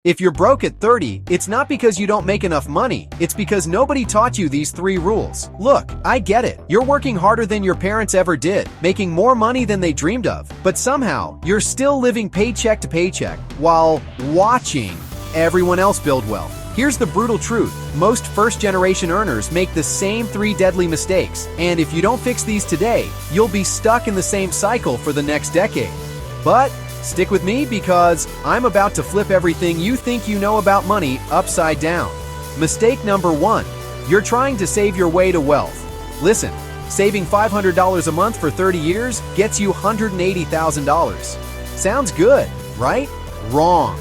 If you're broke at 30, it's not because you don't make enough money, it's because nobody taught you these 3 rules. Look, I get it. You're working harder than your parents ever did, making more money than they dreamed of, but somehow, you're still living paycheck to paycheck while watching everyone else build wealth. Here's the brutal truth. Most first-generation earners make the same 3 deadly mistakes, and if you don't fix these today, you'll be stuck in the same cycle for the next decade. But stick with me because I'm about to flip everything you think you know about money upside down. Mistake number 1. You're trying to save your way to wealth. Listen, saving $500 a month for 30 years gets you $180,000. Sounds good, right? Wrong.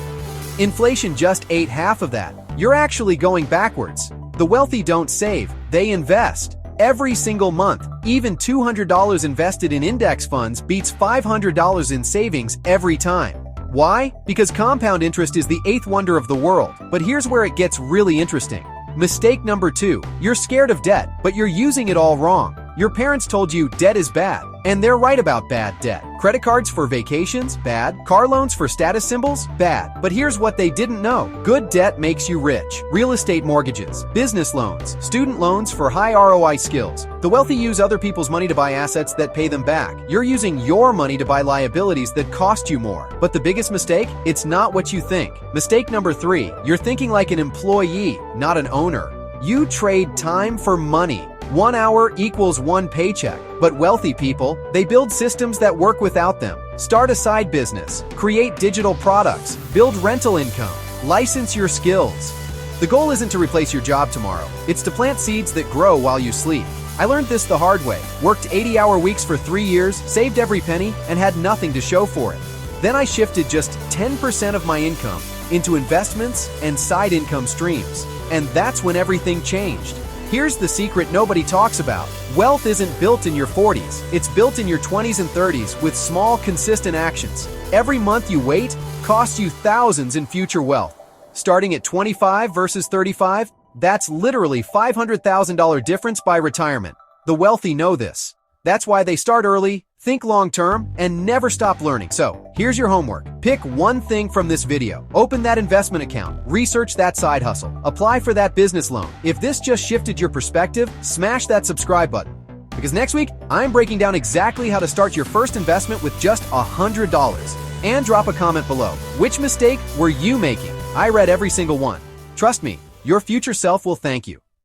Inflation just ate half of that. You're actually going backwards. The wealthy don't save, they invest. Every single month, even $200 invested in index funds beats $500 in savings every time. Why? Because compound interest is the 8th wonder of the world. But here's where it gets really interesting. Mistake number 2. You're scared of debt, but you're using it all wrong. Your parents told you debt is bad, and they're right about bad debt. Credit cards for vacations? Bad. Car loans for status symbols? Bad. But here's what they didn't know. Good debt makes you rich. Real estate mortgages, business loans, student loans for high ROI skills. The wealthy use other people's money to buy assets that pay them back. You're using your money to buy liabilities that cost you more. But the biggest mistake? It's not what you think. Mistake number 3. You're thinking like an employee, not an owner. You trade time for money. 1 hour equals 1 paycheck. But wealthy people, they build systems that work without them. Start a side business, create digital products, build rental income, license your skills. The goal isn't to replace your job tomorrow. It's to plant seeds that grow while you sleep. I learned this the hard way. Worked 80-hour weeks for 3 years, saved every penny, and had nothing to show for it. Then I shifted just 10% of my income into investments and side income streams. And that's when everything changed. Here's the secret nobody talks about. Wealth isn't built in your 40s. It's built in your 20s and 30s with small, consistent actions. Every month you wait costs you thousands in future wealth. Starting at 25 versus 35, that's literally $500,000 difference by retirement. The wealthy know this. That's why they start early, think long-term, and never stop learning. So, here's your homework. Pick one thing from this video. Open that investment account. Research that side hustle. Apply for that business loan. If this just shifted your perspective, smash that subscribe button. Because next week, I'm breaking down exactly how to start your first investment with just $100. And drop a comment below. Which mistake were you making? I read every single one. Trust me, your future self will thank you.